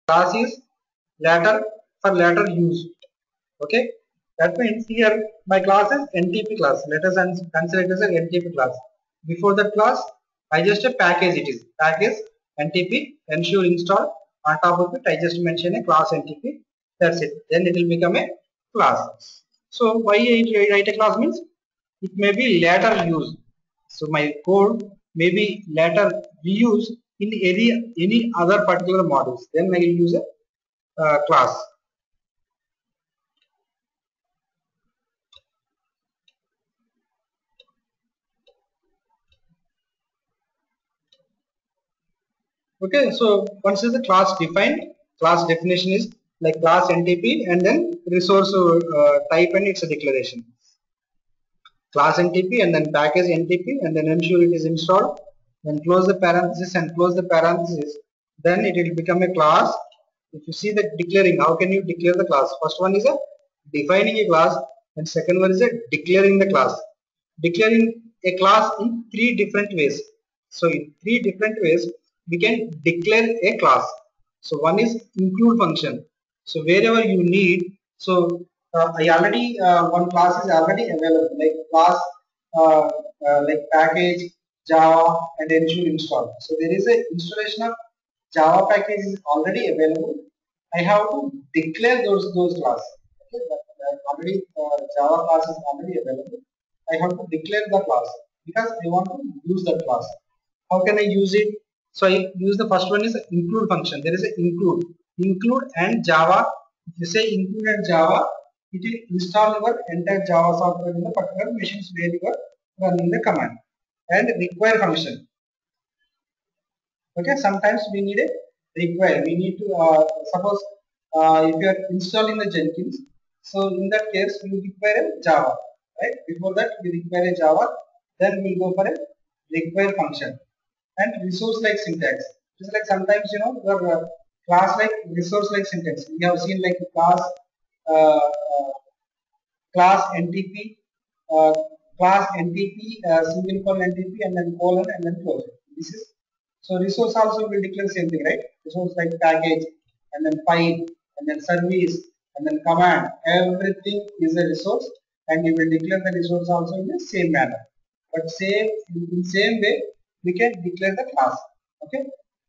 class is later for later use. Okay, that means here my class is NTP class. Let us consider it as an NTP class. Before that class, I just a package. It is package NTP ensure install. On top of it, I just mention a class NTP. That's it. Then it will become a class. So why I write a class means it may be later used. So my code may be later reused in any other particular modules. Then I will use a class. Okay, so once is the class defined, class definition is like class NTP and then resource type and its a declaration. Class NTP and then package NTP and then ensure it is installed. Then close the parenthesis and close the parenthesis. Then it will become a class. If you see the declaring, how can you declare the class? First one is a defining a class and second one is a declaring the class. Declaring a class in three different ways. So in three different ways we can declare a class. So one is include function. So wherever you need, so I already one class is already available like class like package Java and ensure install. So there is a installation of Java package is already available. I have to declare those class. Okay, already Java class is already available. I have to declare the class because I want to use that class. How can I use it? So I use the first one is include function. There is a include and Java. If you say include and Java, it will install your entire Java software in the particular machines where you are running the command. And require function. Okay, sometimes we need a require. We need to suppose if you are installing the Jenkins, so in that case we require a Java, right? Before that we require a Java, then we go for a require function and resource like syntax. Just like sometimes your class like resource like syntax. We have seen like class class NTP, uh, class NTP, single colon NTP, and then colon and then close it. This is so resource also will declare same thing, right? Resource like package and then file and then service and then command. Everything is a resource, and you will declare the resource also in the same manner. But same in same way, we can declare the class. Okay.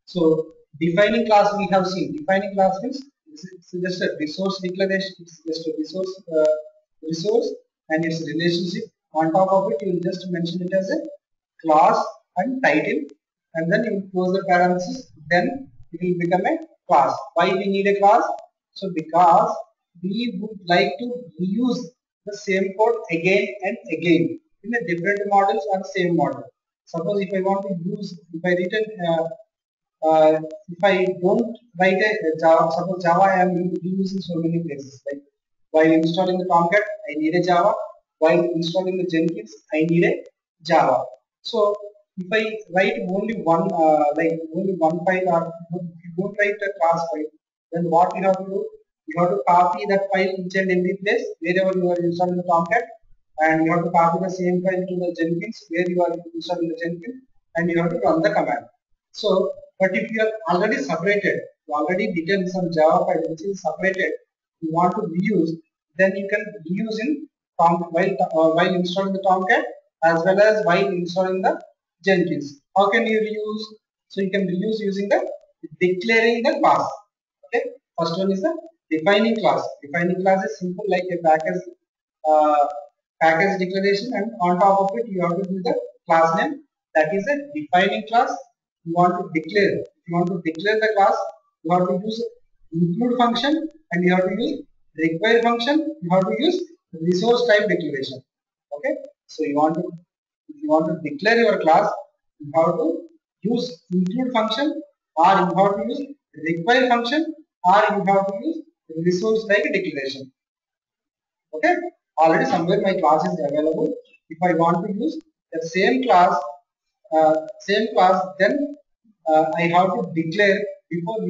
So defining class we have seen. Defining class means it's just a resource declaration. It's just a resource and its relationship. On top of it, you will just mention it as a class and title, and then you will close the parenthesis. Then it will become a class. Why we need a class? So because we would like to reuse the same code again and again in a different models or same model. Suppose if I want to use, if I written if I don't write a Java, suppose Java I am using so many places. Like while installing the Tomcat, I need a Java. While installing the Jenkins, I need a Java. So if I write only one, like only one file, or if you don't write a class file, then what you have to do? You have to copy that file each and every place wherever you are installing the Tomcat, and you have to copy the same file to the Jenkins where you are installing the Jenkins, and you have to run the command. So, but if you are already separated, you already written some Java file which is separated, you want to reuse, then you can reuse in while installing the Tomcat as well as while installing the Jenkins. How can you reuse? So you can reuse using the declaring the class. Okay. First one is the defining class. Defining class is simple like a uh, package declaration, and on top of it you have to do the class name. That is a defining class. You want to declare. If you want to declare the class, you have to use include function and you have to use require function. You have to use resource type declaration. Okay. So you want to, if you want to declare your class, you have to use include function, or you have to use require function, or you have to use resource type declaration. Okay, already somewhere my class is available. If I want to use the same class, then I have to declare before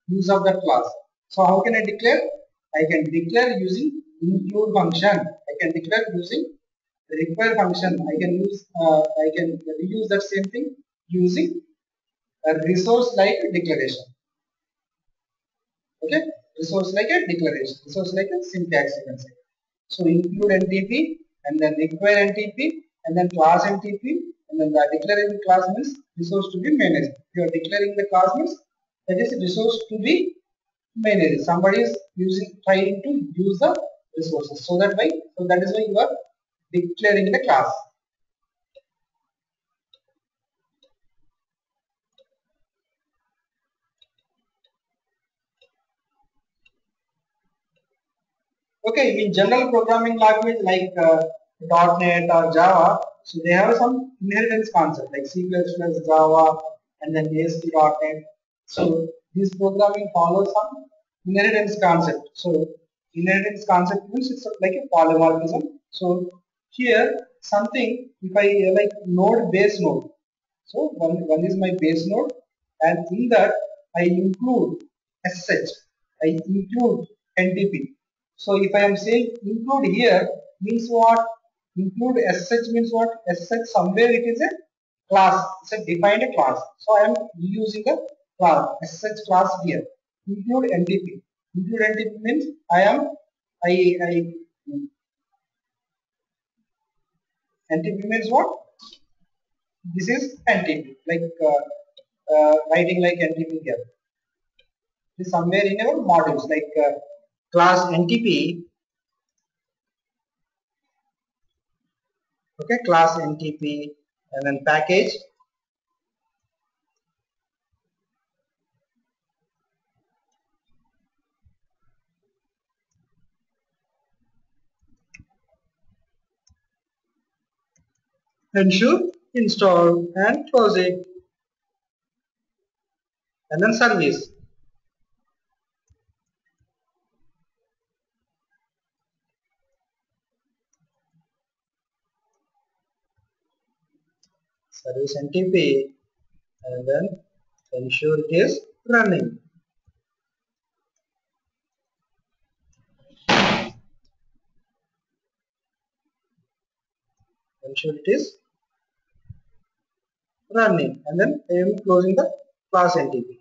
use of that class. So how can I declare? I can declare using include function. I can declare using require function. I can reuse that same thing using a resource like declaration. Okay, resource like a declaration, resource like a syntax you can say. So include NTP and then require NTP and then class NTP and then the declaring the class means resource to be managed. If you are declaring the class means that is resource to be managed. Somebody is trying to use the resources. So that is why you are declaring the class. Okay, in general programming language like .NET or Java, so they have some inheritance concept like C++, Java, and then ASP.NET. So this programming follows some inheritance concept. So inheritance concept means it's like a polymorphism. So here something if I like node base node. So one is my base node, and in that I include SH, I include NTP. So if I am saying include here means what? Include SH means what? SH somewhere it is a class. It's a defined class. So I am using a class SH class here. Include NTP. Include NTP means I NTP means what? This is NTP like writing like NTP here. It is somewhere in our modules like class NTP. Okay, class NTP and then package. Ensure install and close it and then service. Service NTP and then ensure it is running. Ensure it is running and then I am closing the class NTP.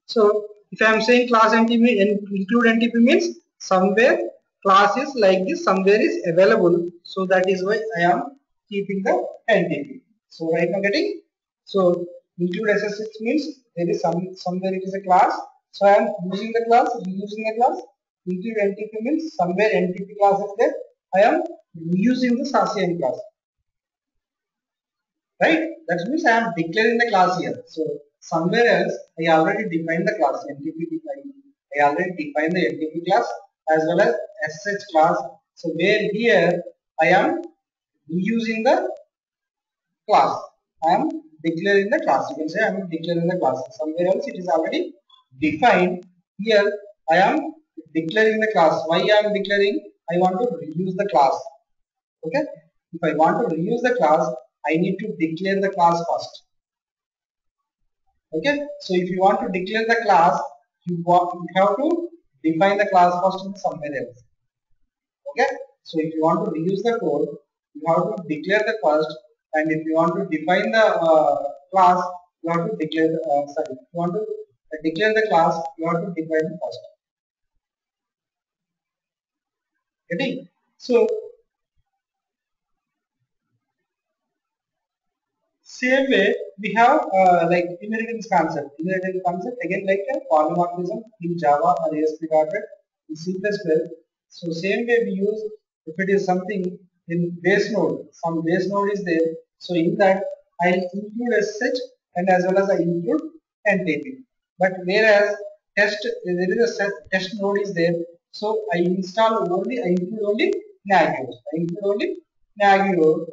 So if I am saying class NTP and include NTP means somewhere class is like this, somewhere is available. So that is why I am keeping the NTP. So right now getting, so include SSH means there is somewhere it is a class. So I am using the class, reusing the class. Include NTP means somewhere NTP class is there. I am reusing the SASIAN class. Right? That means I am declaring the class here. So somewhere else I already defined the class NTP. I already defined the NTP class as well as SH class. So where here I am using the class. I am declaring the class. You can say I am declaring the class. Somewhere else it is already defined. Here I am declaring the class. Why I am declaring? I want to reuse the class. Okay. If I want to reuse the class, I need to declare the class first. Okay, so if you want to declare the class, you have to define the class first in somewhere else. Okay, so if you want to reuse the code, you have to declare the first, and if you want to define the class, you have to declare the sorry. If you want to declare the class, you have to define the first. Getting? So same way, we have like inheritance concept. Inheritance concept again like a polymorphism in Java or ASP.NET in C++. So same way we use if it is something in base node, some base node is there. So in that I include SH and as well as I include NTP. But whereas test there is a test node is there. So I include only Nagios. I include only Nagios.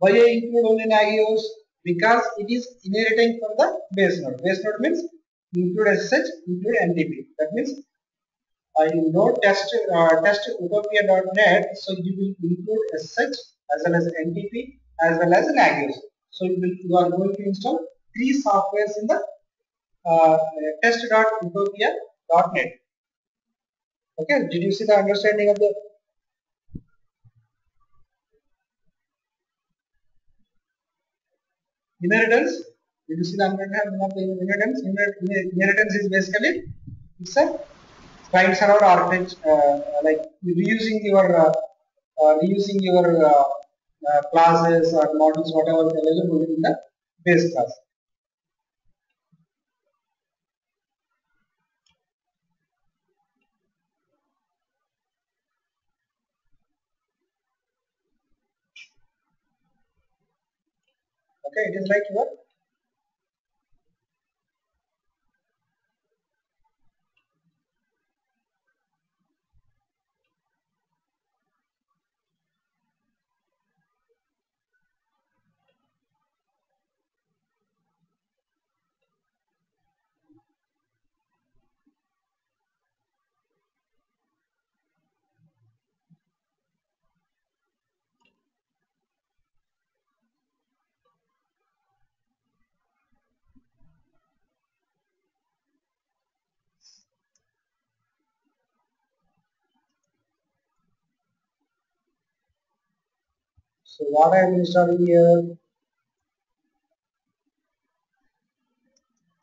Why I include only Nagios? Because it is inheriting from the base node. Base node means include SH, include NTP. That means I know test utopia.net, so you will include SH as well as NTP as well as Nagios. So you are going to install 3 softwares in the test.utopia.net. Okay, did you see the understanding of the inheritance? Did you see the understanding of the inheritance? Inheritance is basically it's a client server architecture, like reusing your classes or modules, whatever is available in the base class. Okay, it is like your so what I am installing here.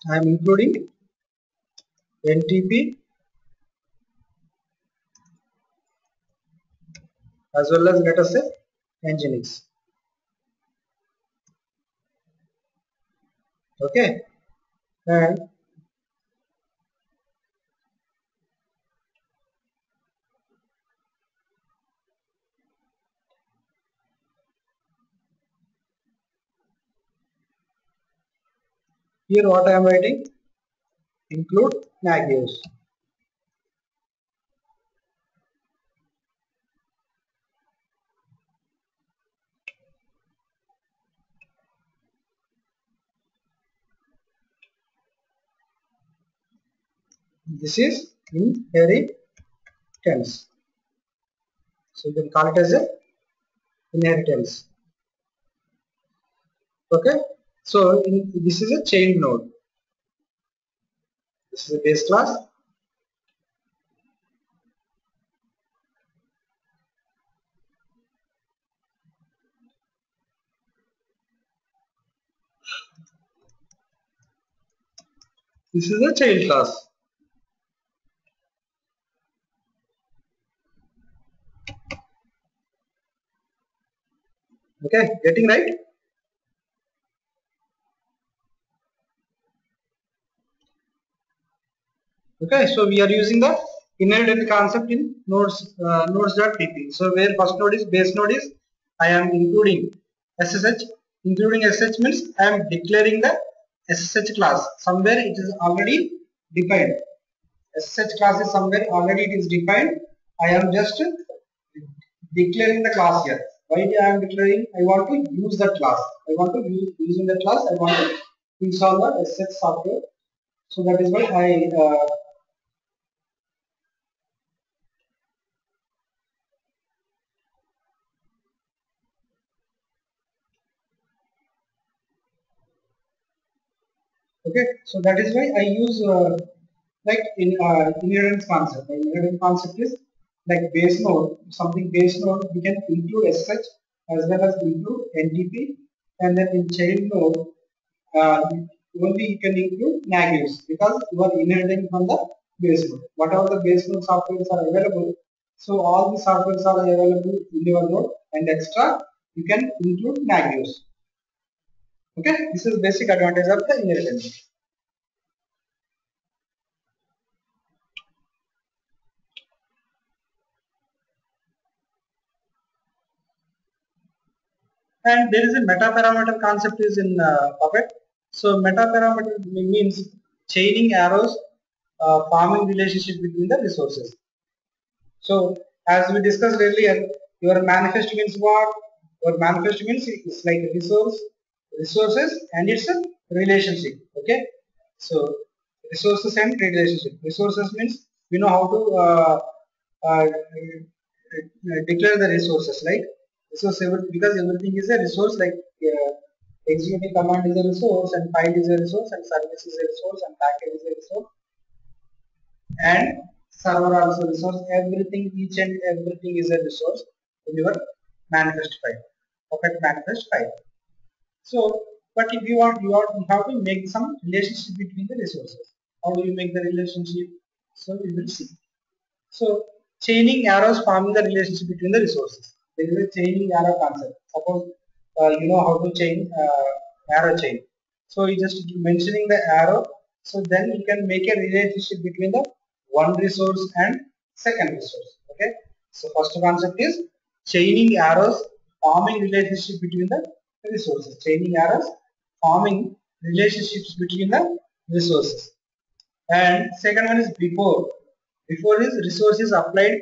I am including NTP as well as let us say Nginx. Okay, and here what I am writing, include Nagios. This is inheritance. So you can call it as a inheritance. Okay. So this is a chain node. This is a base class. This is a child class. Okay, getting right? Okay, so we are using the inheritance concept in nodes.pp. So where first node is base node is, I am including SSH. Including SSH means I am declaring the SSH class. Somewhere it is already defined. SSH class is somewhere already it is defined. I am just declaring the class here. Why I am declaring? I want to use that class. I want to use using the class. I want to install the SSH software. So that is why I okay. So that is why I use like in inheritance concept. The inheritance concept is like base node. Something base node we can include SSH as well as include NTP, and then in child node only you can include Nagios because you are inheriting from the base node. Whatever the base node softwares are available, so all the softwares are available in your node, and extra you can include Nagios. Okay, this is basic advantage of the inheritance. And there is a meta parameter concept is in Puppet. So meta parameter means chaining arrows, forming relationship between the resources. So as we discussed earlier, your manifest means what? Your manifest means it's like a resources, and it's a relationship. Okay. So resources and relationship. Resources means we know how to declare the resources, right? Resource because everything is a resource, like executing command is a resource, and file is a resource, and service is a resource, and package is a resource, and server also resource. Everything, each and everything is a resource in your manifest file, Puppet manifest file. So But if you have to make some relationship between the resources. How do you make the relationship? So we will see. So chaining arrows forming the relationship between the resources. There is a chaining arrow concept. Suppose you know how to chain arrow chain. So you just mentioning the arrow. So then you can make a relationship between the one resource and second resource. Okay. So first concept is chaining arrows forming relationship between the resources. Chaining arrows forming relationships between the resources. And second one is before. Before is resource is applied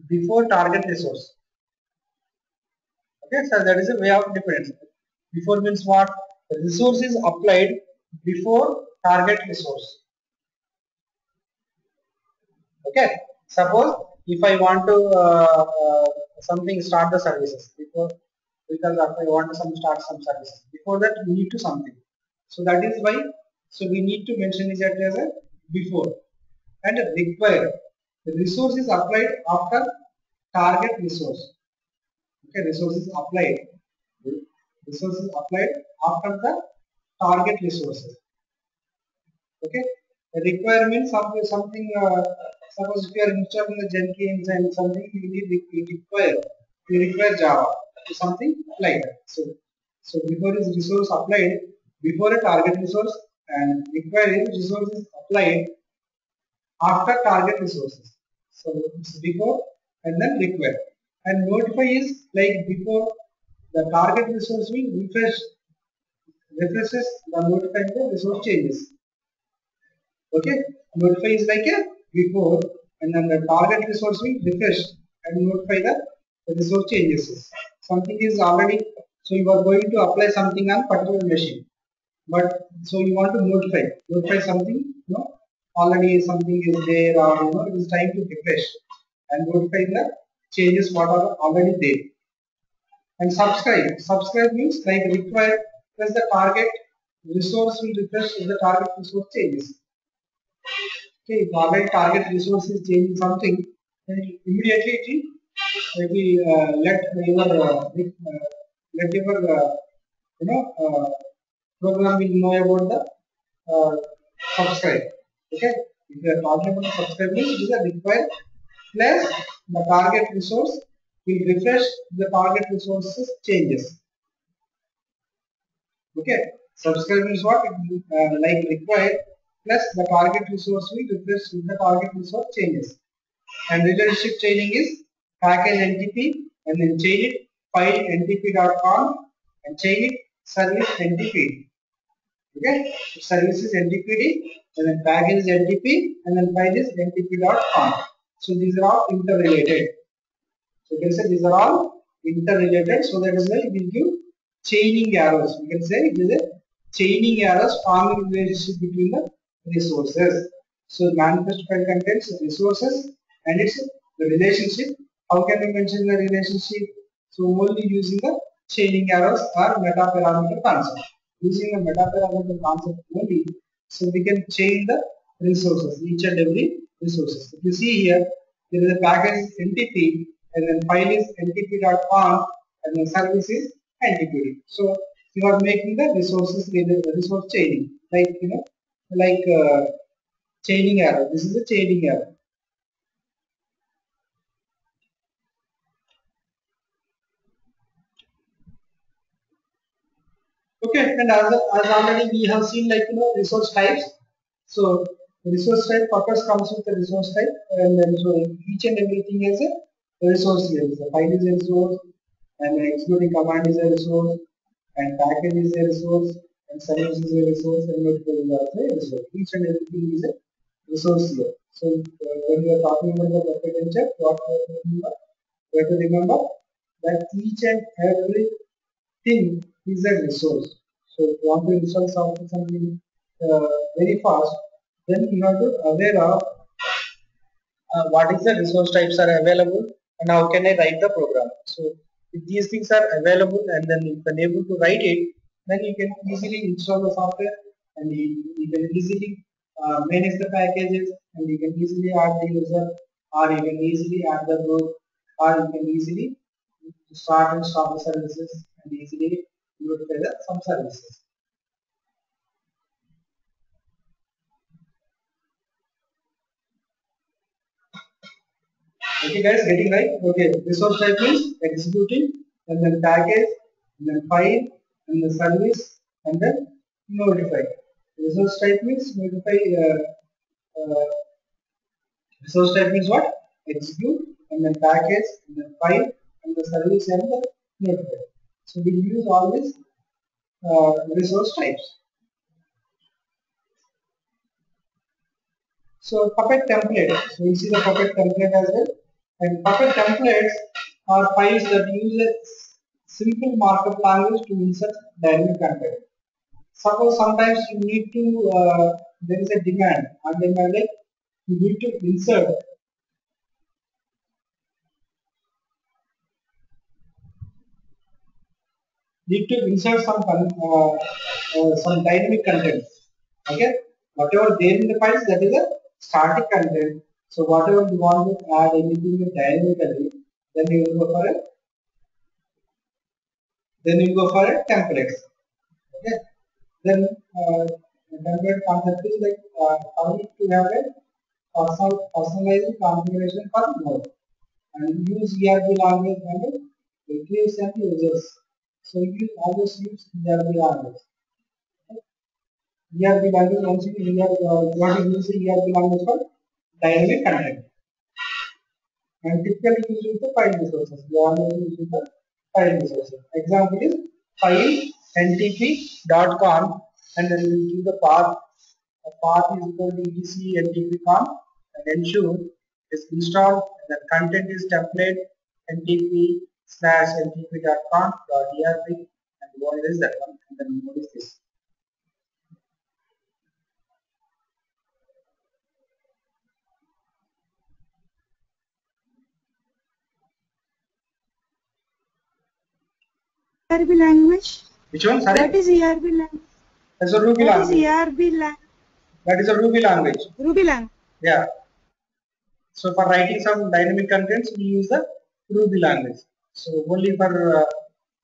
before target resource. Okay, so that is a way of difference. Before means what? The resource is applied before target resource. Okay, suppose if I want to something start the services before, because if I want to start some services before that we need to something. So that is why. So we need to mention it as a before and require. The resource is applied after target resource. Okay, resource is applied. Resource is applied after the target resources. Okay, the requirement something. Suppose if you are installing the Jenkins and something, you need you require Java, something like that. So before is resource applied before a target resource, and require is resource is applied after target resources. So it's before and then require. And notify is like before the target resource will refreshes the notifying the resource changes. Okay, notify is like a before, and then the target resource will refresh and notify the resource changes. Something is already, so you are going to apply something on particular machine, but so you want to notify something, already something is there, or it is time to refresh and notify the changes what are already there. And subscribe means like required plus the target resource will refresh if the target resource changes. Okay, if already target resource is changing something, then immediately it will let your you know uh, program will know about the uh, subscribe. Okay, if you are talking about the subscribe means it is a required plus the target resource will refresh the target resources changes. Okay, subscribe is what like required plus the target resource will refresh if the target resource changes. And relationship chaining is package NTP and then chain it file ntp.conf and chain it service NTP. Okay, service is NTPD and then package is NTP and then file is ntp.conf. So these are all interrelated. So you can say these are all interrelated. So that is why we give chaining arrows. We can say it is a chaining arrows forming relationship between the resources. So manifest file contains resources and its the relationship. How can we mention the relationship? So only using the chaining arrows or meta parameter concept. Using the meta parameter concept only, so we can chain the resources, each and every resources. If you see here, there is a package NTP and then file is ntp.conf and then service is NTPD. So you are making the resources the resource chaining, like like chaining arrow. This is a chaining arrow. Okay, and as already we have seen, like resource types. So the resource type purpose comes with the resource type, and then so each and everything is a resource here. The file is a resource, and the executing command is a resource, and package is a resource, and service is a resource, and notebook is also a resource. Each and everything is a resource here. So when we are talking about the architecture, what we have to remember that each and every thing is a resource. So if you want to install something very fast, then you have to aware of what is the resource types are available and how can I write the program. So if these things are available and then you can able to write it, then you can easily install the software and you can easily manage the packages and you can easily add the user or you can easily add the group or you can easily start and stop the services and easily notify the some services. Okay, guys, getting right? Okay, resource type means executing, and then package, and then file, and then service, and then notify. Resource type means notify. Uh, Resource type means what? Execute, and then package, and then file, and the service, and the notify. So we use all these resource types. So Puppet template. So we see the Puppet template as well. And Puppet templates are files that use a simple markup language to insert dynamic content. Suppose sometimes you need to there is a demand on demand, like you need to insert some dynamic content. Okay, whatever there in the files, that is a static content. So whatever you want to add anything dynamically, then you will go for a template. Okay, then template concept is like how to have a personalized configuration for node, and use ERB language and retrieve and users. So you always use ERB language. ERB language, once you want to use the ERB language for dynamic content, and typically used with the file resources. We are using the file resources. Example is file ntp.conf, and then we give the path. The path is equal to etc ntp.conf, and ensure is installed, and the content is template ntp/ntp.conf.erb, and what is that one, and then what is this. ERB language? Which one? Sorry? What is ERB language? That's a Ruby What language. is ERB language? That is a Ruby language. Ruby language. Yeah. So for writing some dynamic contents, we use the Ruby language. So only for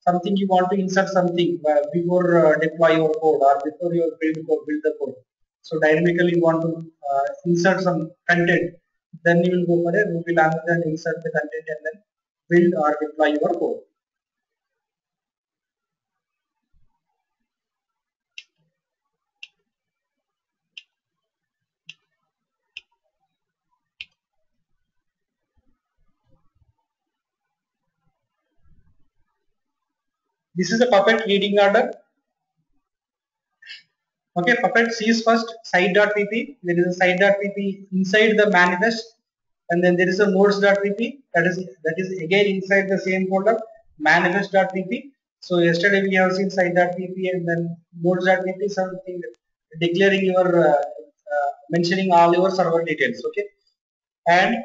something you want to insert something before deploy your code or before you build the code. So dynamically you want to insert some content, then you will go for a Ruby language and insert the content and then build or deploy your code. This is a Puppet reading order. Okay, Puppet sees first site.pp. There is a site.pp inside the manifest, and then there is a nodes.pp that is again inside the same folder manifest.pp. So yesterday we have seen site.pp and then nodes.pp, something declaring your mentioning all your server details. Okay, and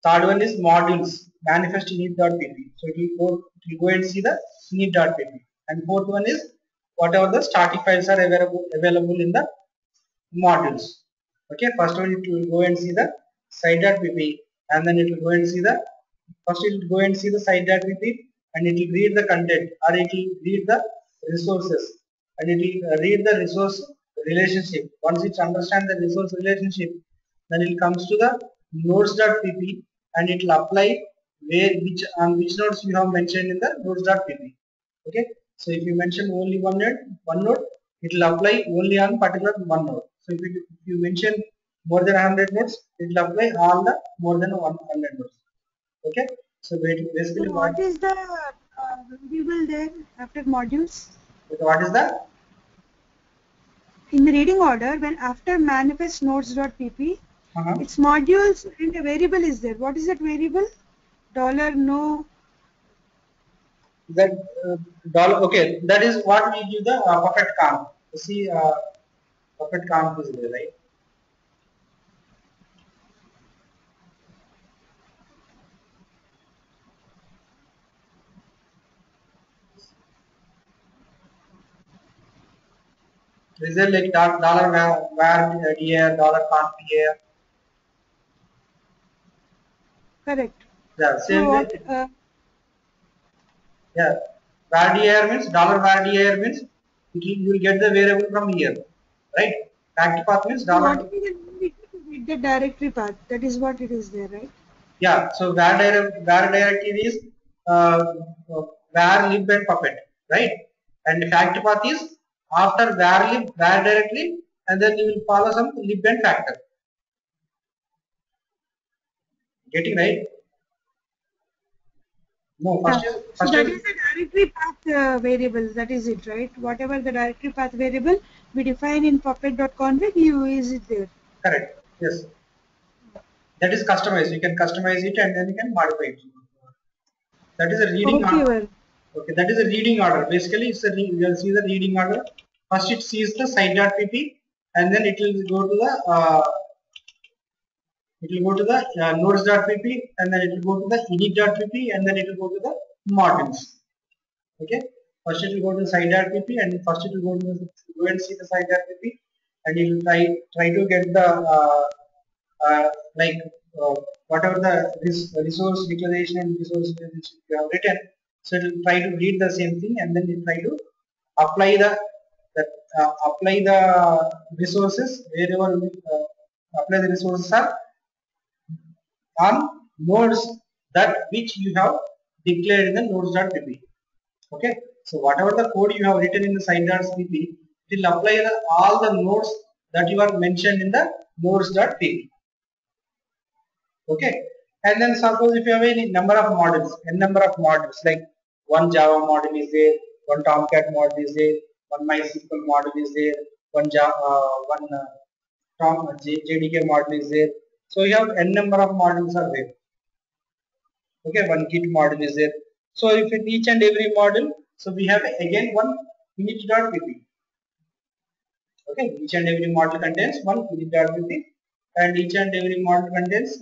third one is modules manifest init.pp. So it will go and see the init.pp, and fourth one is whatever the static files are available in the modules. Okay, first one it will go and see the site.pp, and then it will go and see the site.pp, and it will read the content, or it will read the resources, and it will read the resource relationship. Once it understands the resource relationship, then it comes to the nodes.pp, and it will apply which nodes you have mentioned in the nodes.pp. Okay, so if you mention only one node, it will apply only on particular one node. So if you mention more than 100 nodes, it will apply all the more than 100 nodes. Okay, so basically So what is the variable there after modules? What is that? In the reading order, when after manifest nodes.pp, its modules and a variable is there. What is that variable? $no. That dollar. Okay, that is what we give the Puppet conf. You see, Puppet conf is there, right? Is there like dollar var here, dollar conf here? Correct. Yeah, same so way. Yeah, var here means dollar var here means you will get the variable from here, right? Active path means So dollar. what is the directory path? That is what it is there, right? Yeah, so var directive is var lib and puppet, right? And fact path is after var lib, var directive, and then you will follow some lib and factor. Getting right? No, Yeah. So first that is is the directory path variable. That is it, right? Whatever the directory path variable we define in puppet.config, you use it there. correct. Yes, that is customized. You can customize it and then you can modify it. That is a reading Okay, order. well. Okay, that is a reading order. Basically, it's a you will see the reading order. First, it sees the site.pp, and then it will go to the nodes.pp, and then it will go to the init.pp, and then it will go to the modules. Okay, first it will go to the site.pp, and first it will go and see the site.pp, and it will try to get the like whatever the resource declaration and resource which you have written. So it will try to read the same thing, and then it will try to apply apply the resources wherever apply the resources are on nodes that which you have declared in the nodes.pp. Okay, so whatever the code you have written in the site.pp, it will apply all the nodes that you are mentioned in the nodes.pp. Okay, and then suppose if you have any number of models, n number of models, like one Java model is there, one Tomcat model is there, one MySQL model is there, one JDK model is there. So you have n number of models are there. Okay, one Git model is there. So if in each and every model, so we have again one init.pp. Okay, each and every model contains one init.pp, and each and every model contains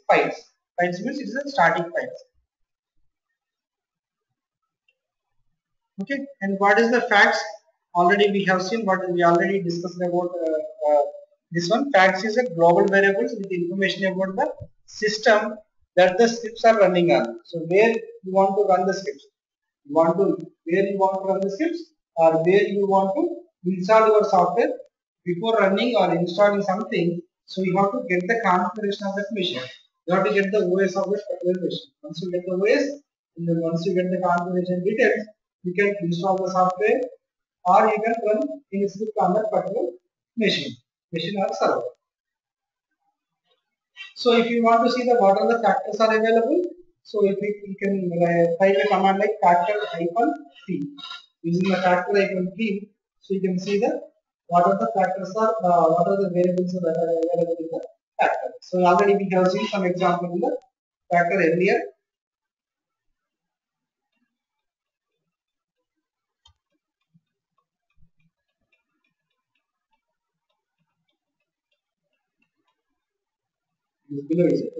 files. Files means it is a static files. Okay, and what is the facts? Already we have seen what we already discussed about this one. Facts is a global variables with information about the system that the scripts are running on. So where you want to run the scripts, where you want to run the scripts, or where you want to install your software before running or installing something. So you have to get the configuration of that machine. You have to get the OS of that particular machine. Once you get the OS, and then once you get the configuration details, you can install the software, or you can run in script on that particular machine or server. So if you want to see the what are the factors are available, so if you can type a command like factor-p. Using the factor-p, so you can see the what are the factors are what are the variables that are available in the factor. So already we have seen some example in the factor earlier. Below is it?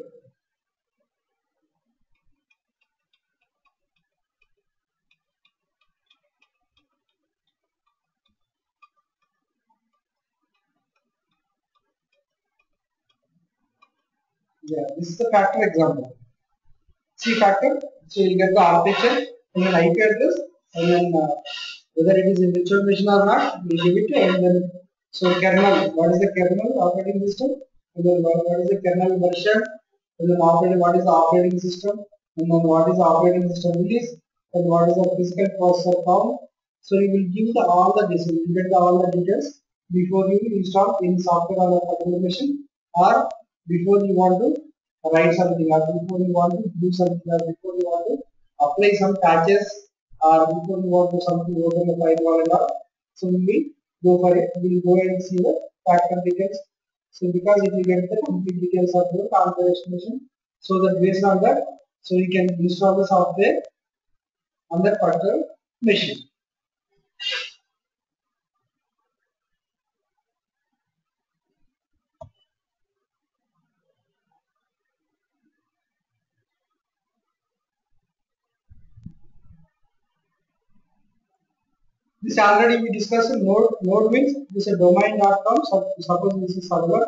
Yeah, this is the factor example. See factor, so you get the architecture and then IP address, and then whether it is in virtual machine or not, we give it, and then so kernel, what is the kernel operating system, and then what is the kernel version, and then what is the operating system, and then what is the operating system release, and what is the physical processor count. So you will give all the details, you get all the details before you install any software on a particular machine, or before you want to write something, or before you want to do something, or before you want to apply some patches, or before you want to something open the firewall and all. So we will go for it. We will go and see the factor details. So because it will get the complete details of your configuration machine, so that based on that, so you can install the software on that particular machine. This already we discussed. Node means this is a domain.com. Suppose this is server,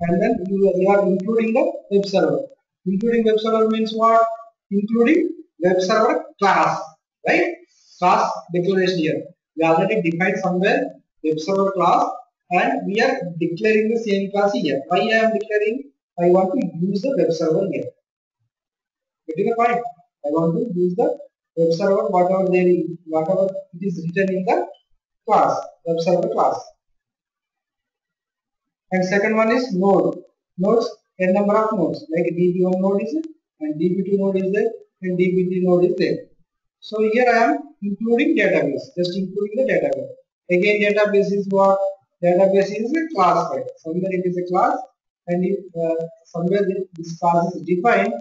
and then you are including the web server. Including web server means what? Including web server class, right? Class declaration here. We already defined somewhere web server class, and we are declaring the same class here. Why I am declaring? I want to use the web server here. Getting the point? I want to use the web server, whatever it is written in the class, web server class. And second one is node. Nodes, n number of nodes, like db1 node is there, and db2 node is there, and db3 node is there. So here I am including database, just including the database. Again, database is what? Database is a class, right? Somewhere it is a class, and if, somewhere this class is defined.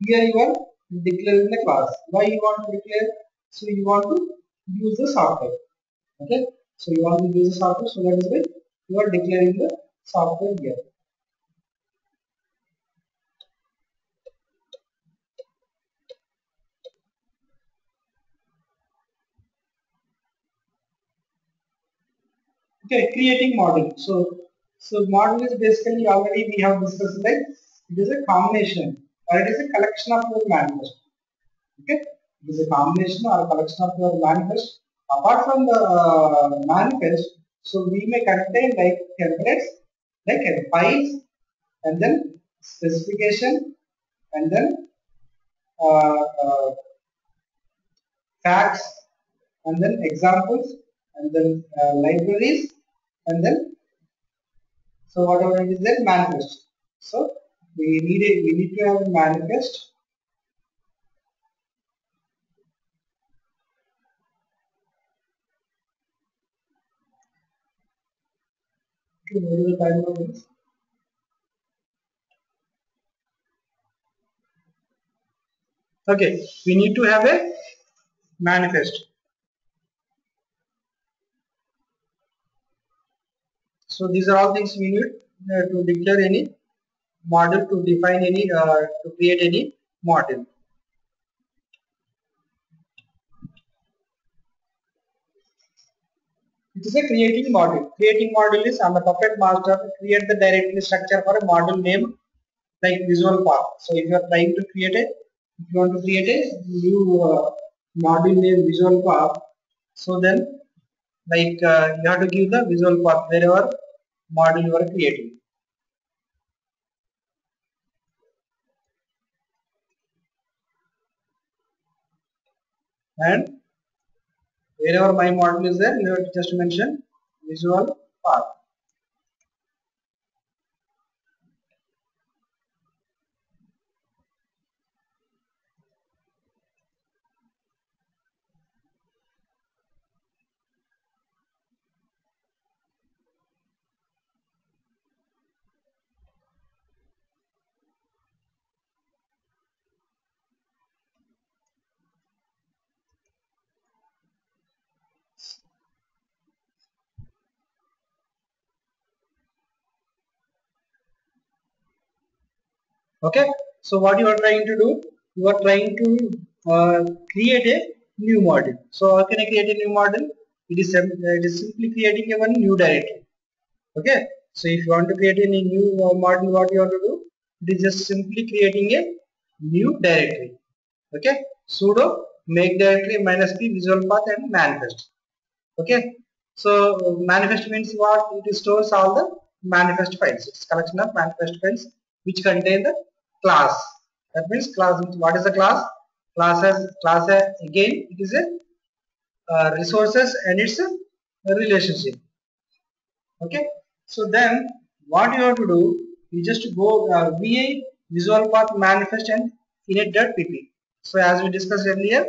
Here you are declaring the class. Why you want to declare? So you want to use the software. Okay. So you want to use the software. So that is why you are declaring the software here. Okay, creating model. So model is basically already we have discussed that it is a combination or it is a collection of your manifest. Okay, it is a combination or a collection of your manifest. Apart from the manifest, so we may contain like templates, like files, and then specification, and then uh, uh, facts, and then examples, and then libraries, and then so whatever it is that manifest. So we need to have a manifest. Okay, what is the time of this? Okay, we need to have a manifest. So these are all things we need to declare any model, to define any to create any model. It is a creating model. Creating model is on the Puppet Master create the directory structure for a model name like Visual Path. So if you are trying to create a, if you want to create a new model name Visual Path, so then like you have to give the Visual Path wherever model you are creating. And wherever my model is there, you have to just mention Visual Path. Okay, so what you are trying to do, you are trying to create a new model. So how can I create a new model? It is simply creating a one new directory. Okay, so if you want to create any new model, what you want to do, it is just simply creating a new directory. Okay, sudo make directory -p visual path and manifest. Okay, so manifest means what? It stores all the manifest files. It's collection of manifest files which contain the class. That means class. What is the class? Class again it is a resources and it's a relationship. Okay, so then what you have to do, you just go va visual path manifest and init.pp. So as we discussed earlier,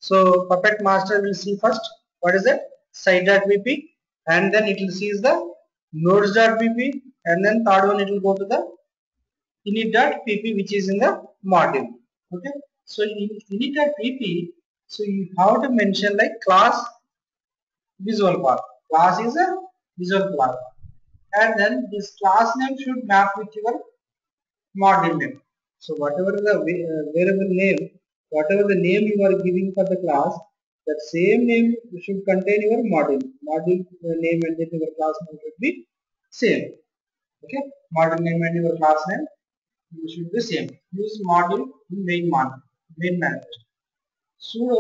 so Puppet Master will see first what is that site.pp, and then it will see the nodes.pp, and then third one it will go to the init.pp which is in the module. Okay, so in init.pp, so you have to mention like class visual path. Class is a visual path, and then this class name should map with your module name. So whatever the variable name, whatever the name you are giving for the class, that same name should contain your module. Module name and then your class name should be same. Okay, module name and your class name should be same. Use module in main manifest. Sudo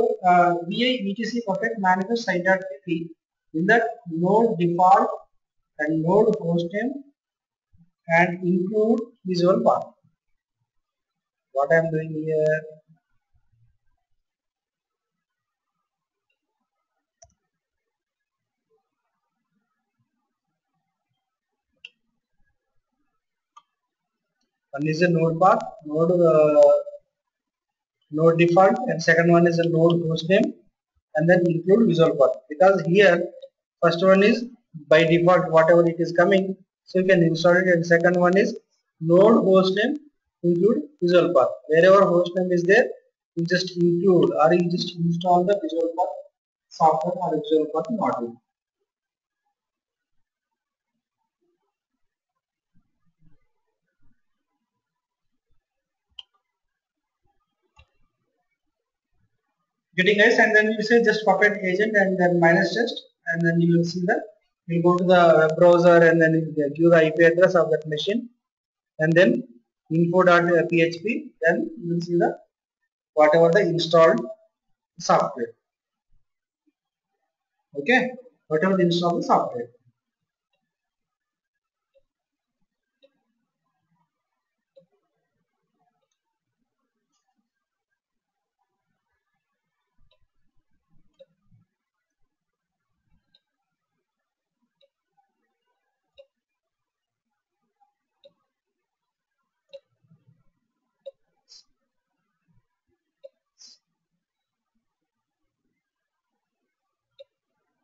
vi etc Puppet manifest site.pp, in that node default and node host name and include visual path. What I am doing here, one is a node path, node default, and second one is a node hostname, and then include visual path. Because here first one is by default whatever it is coming, so you can install it, and second one is node hostname include visual path. Wherever hostname is there, you just include or you just install the visual path software or visual path module. Getting guys, and then you say just puppet agent and then minus test, and then you will see that you go to the web browser and then you give the IP address of that machine, and then info.php, then you will see the whatever the installed software. Okay, whatever the installed software.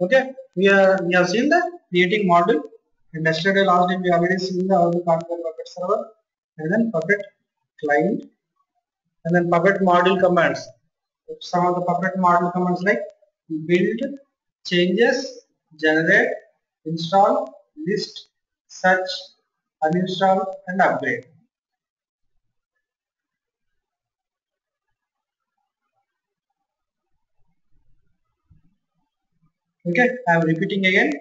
Okay, we have seen the creating module, and yesterday last day we already seen the how to configure Puppet server, and then Puppet client, and then Puppet module commands. Some of the Puppet module commands like build, changes, generate, install, list, search, uninstall, and upgrade. Okay, I am repeating again.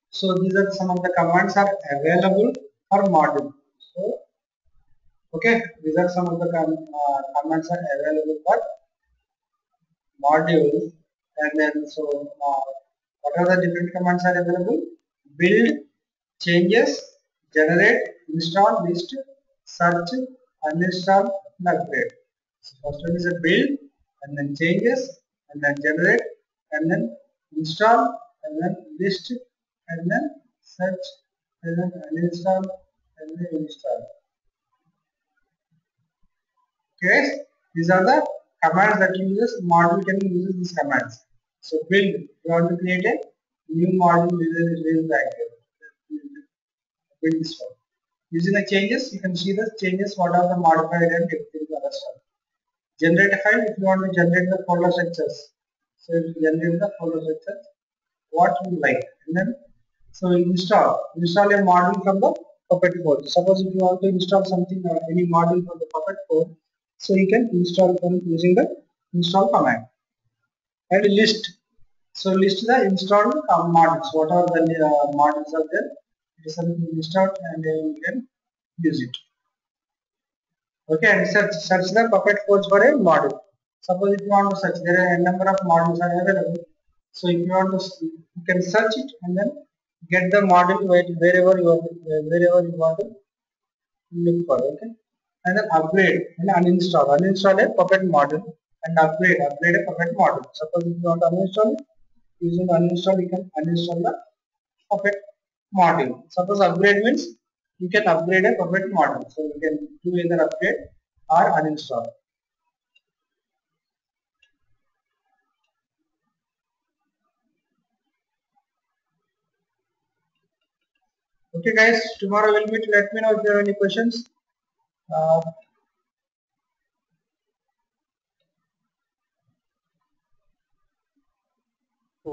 So these are some of the commands are available for module. So okay, these are some of the commands are available for modules, and then so what are the different commands are available? Build, changes, generate, install, list, search, uninstall, and upgrade. So first one is a build, and then changes, and then generate, and then install, and then list, and then search, and then uninstall, and then install. Okay, these are the commands that uses module can use these commands. So build, you want to create a new module within the active. Build this one. Using the changes, you can see the changes, what are the modified and everything other stuff. Generate a file if you want to generate the folder structures. So if you generate the folder structures, what you like, and then so install a module from the Puppet code. Suppose if you want to install something or any module from the Puppet code, so you can install from using the install command. And list, so list the installed modules, what are the modules are there, it is something installed, and then you can use it. Okay, and search the Puppet codes for a module. Suppose if you want to search, there are a number of modules are available, so if you want to, you can search it and then get the module wherever you want to look for. Okay, and then upgrade and uninstall a Puppet module, and upgrade a Puppet module. Suppose if you want to uninstall it, using uninstall you can uninstall the Puppet module. Suppose upgrade means you can upgrade a Puppet module, so you can do either upgrade or uninstall. Okay guys, tomorrow we'll meet. Let me know if you have any questions.